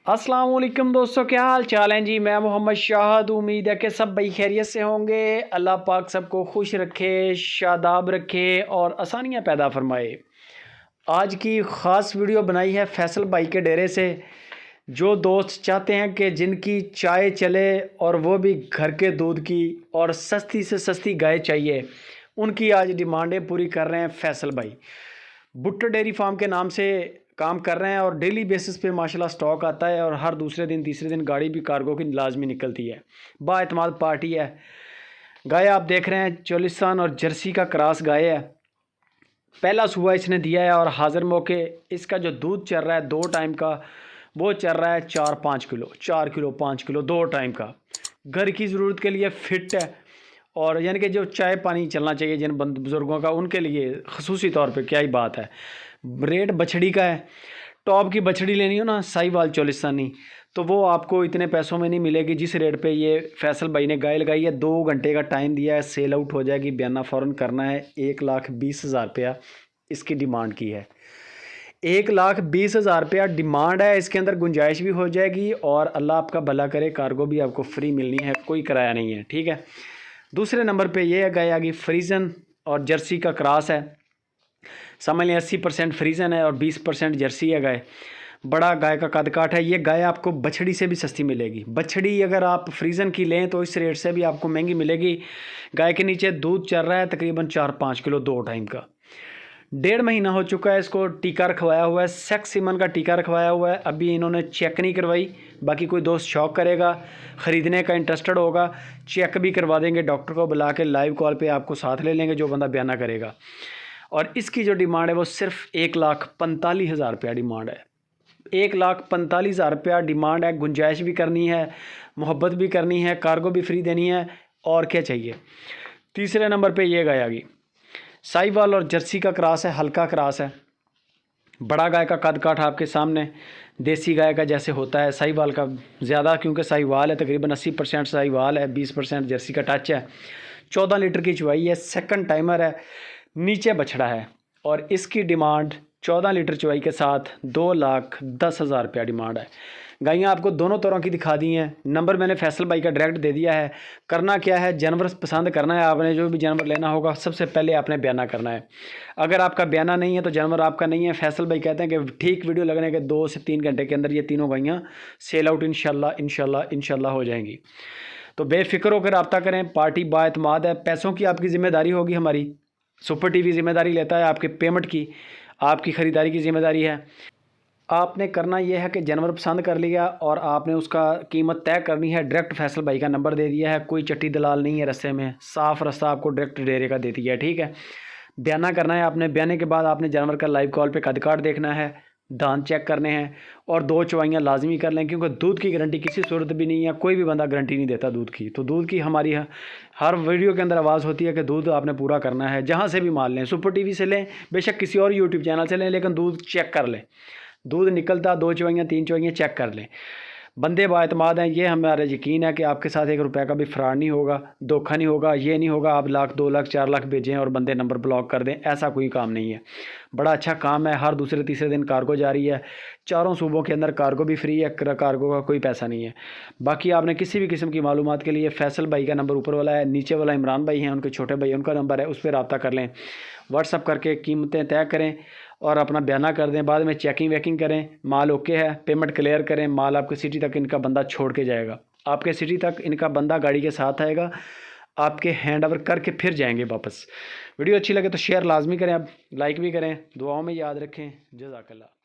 अस्सलाम वालेकुम दोस्तों, क्या हाल चाल हैं जी। मैं मोहम्मद शाहद, उम्मीद है कि सब भाई खैरियत से होंगे। अल्लाह पाक सबको खुश रखे, शादाब रखे और आसानियाँ पैदा फरमाए। आज की ख़ास वीडियो बनाई है फैसल भाई के डेरे से। जो दोस्त चाहते हैं कि जिनकी चाय चले और वो भी घर के दूध की और सस्ती से सस्ती गाय चाहिए, उनकी आज डिमांडें पूरी कर रहे हैं फैसल भाई। भुट्टो डेयरी फार्म के नाम से काम कर रहे हैं और डेली बेसिस पे माशाल्लाह स्टॉक आता है और हर दूसरे दिन तीसरे दिन गाड़ी भी कार्गो की लाजमी निकलती है। बाएतमाद पार्टी है। गाय आप देख रहे हैं चोलिस्तान और जर्सी का क्रॉस गाय है। पहला सुबह इसने दिया है और हाजिर मौके इसका जो दूध चल रहा है 2 टाइम का, वो चल रहा है 4-5 किलो, 4 किलो 5 किलो 2 टाइम का। घर की ज़रूरत के लिए फ़िट है और यानी कि जो चाय पानी चलना चाहिए जिन बुज़ुर्गों का, उनके लिए खसूसी तौर पे क्या ही बात है। रेट बछड़ी का है। टॉप की बछड़ी लेनी हो ना, साहिवाल चोलिस्तानी, तो वो आपको इतने पैसों में नहीं मिलेगी जिस रेट पे ये फैसल भाई ने गाय लगाई है। 2 घंटे का टाइम दिया है, सेल आउट हो जाएगी। बयाना फ़ौरन करना है। 1,20,000 रुपया इसकी डिमांड की है। 1,20,000 रुपया डिमांड है। इसके अंदर गुंजाइश भी हो जाएगी और अल्लाह आपका भला करे, कार्गो भी आपको फ्री मिलनी है, कोई किराया नहीं है, ठीक है। दूसरे नंबर पे ये गाय आ गई फ्रीजन और जर्सी का क्रॉस है। समझ लें 80% फ्रीजन है और 20% जर्सी है गाय। बड़ा गाय का कद काठ है। ये गाय आपको बछड़ी से भी सस्ती मिलेगी। बछड़ी अगर आप फ्रीजन की लें तो इस रेट से भी आपको महंगी मिलेगी। गाय के नीचे दूध चल रहा है तकरीबन 4-5 किलो 2 टाइम का। 1.5 महीना हो चुका है इसको टीका रखवाया हुआ है। सेक्स सीमन का टीका रखवाया हुआ है। अभी इन्होंने चेक नहीं करवाई। बाकी कोई दोस्त शौक करेगा, ख़रीदने का इंटरेस्टेड होगा, चेक भी करवा देंगे। डॉक्टर को बुला के लाइव कॉल पे आपको साथ ले लेंगे जो बंदा बयाना करेगा। और इसकी जो डिमांड है वो सिर्फ 1,45,000 रुपया डिमांड है। 1,45,000 रुपया डिमांड है। गुंजाइश भी करनी है, मोहब्बत भी करनी है, कार्गो भी फ्री देनी है, और क्या चाहिए। तीसरे नंबर पे ये गाय आ गई। साहिवाल और जर्सी का क्रॉस है, हल्का क्रॉस है। बड़ा गाय का कद काठ आपके सामने देसी गाय का जैसे होता है, साहिवाल का ज़्यादा, क्योंकि साहिवाल है तकरीबन 80% साहिवाल है, 20% जर्सी का टच है। 14 लीटर की चुवाई है, सेकंड टाइमर है, नीचे बछड़ा है और इसकी डिमांड 14 लीटर चुवाई के साथ 2,10,000 रुपया डिमांड है। गायें आपको दोनों तरह की दिखा दी हैं। नंबर मैंने फैसल भाई का डायरेक्ट दे दिया है। करना क्या है, जानवर पसंद करना है आपने। जो भी जानवर लेना होगा सबसे पहले आपने बयाना करना है। अगर आपका बयाना नहीं है तो जानवर आपका नहीं है। फैसल भाई कहते हैं कि ठीक वीडियो लगने के 2 से 3 घंटे के अंदर ये तीनों गायें सेल आउट इंशाल्लाह हो जाएंगी। तो बेफिक्र होकर रब्ता करें। पार्टी बाएतमाद है। पैसों की आपकी ज़िम्मेदारी होगी हमारी। सुपर टीवी ज़िम्मेदारी लेता है आपके पेमेंट की, आपकी ख़रीदारी की ज़िम्मेदारी है। आपने करना यह है कि जानवर पसंद कर लिया और आपने उसका कीमत तय करनी है। डायरेक्ट फैसल भाई का नंबर दे दिया है, कोई चट्टी दलाल नहीं है रास्ते में, साफ़ रास्ता आपको डायरेक्ट डेरे का दे दिया है, ठीक है। बयाना करना है आपने। बयाने के बाद आपने जानवर का लाइव कॉल पे कद काठ देखना है, दांत चेक करने हैं और 2 चवाइयाँ लाजमी कर लें, क्योंकि दूध की गारंटी किसी सूरत भी नहीं है। कोई भी बंदा गारंटी नहीं देता दूध की। तो दूध की हमारी हर वीडियो के अंदर आवाज़ होती है कि दूध आपने पूरा करना है। जहाँ से भी माल लें, सुपर टीवी से लें, बेशक किसी और यूट्यूब चैनल से लें, लेकिन दूध चेक कर लें। दूध निकलता 2 चवाइयाँ 3 चवाइयाँ चेक कर लें। बंदे बाएतमाद हैं, ये हमारा यकीन है कि आपके साथ 1 रुपये का भी फ्रॉड नहीं होगा, धोखा नहीं होगा। ये नहीं होगा आप लाख 2 लाख 4 लाख भेजें और बंदे नंबर ब्लॉक कर दें, ऐसा कोई काम नहीं है। बड़ा अच्छा काम है। हर दूसरे तीसरे दिन कार्गो जा रही है। 4 सूबों के अंदर कार्गो भी फ्री है, कार्गो का कोई पैसा नहीं है। बाकी आपने किसी भी किस्म की मालूमात के लिए फैसल भाई का नंबर ऊपर वाला है, नीचे वाला इमरान भाई हैं, उनके छोटे भाई, उनका नंबर है, उस पर रब्ता कर लें। व्हाट्सअप करके कीमतें तय करें और अपना बयाना कर दें। बाद में चेकिंग वेकिंग करें, माल ओके है, पेमेंट क्लियर करें। माल आपके सिटी तक इनका बंदा छोड़ के जाएगा। आपके सिटी तक इनका बंदा गाड़ी के साथ आएगा, आपके हैंड ओवर करके फिर जाएंगे वापस। वीडियो अच्छी लगे तो शेयर लाजमी करें, आप लाइक भी करें, दुआओं में याद रखें। जज़ाकल्लाह।